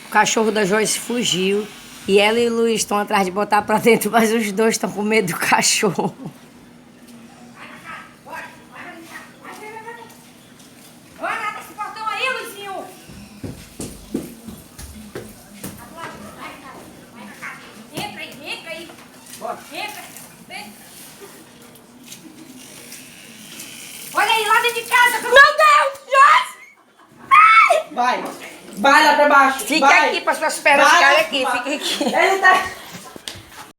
O cachorro da Joyce fugiu. E ela e o Luiz estão atrás de botar pra dentro, mas os dois estão com medo do cachorro. Olha esse portão aí, Luizinho! Entra aí. Entra. Vem. Olha aí, lá dentro de casa. Meu Deus, Joyce! Vai lá pra baixo. Fica vai. aqui para suas pernas Vai. ficarem aqui, fica aqui. Ele tá...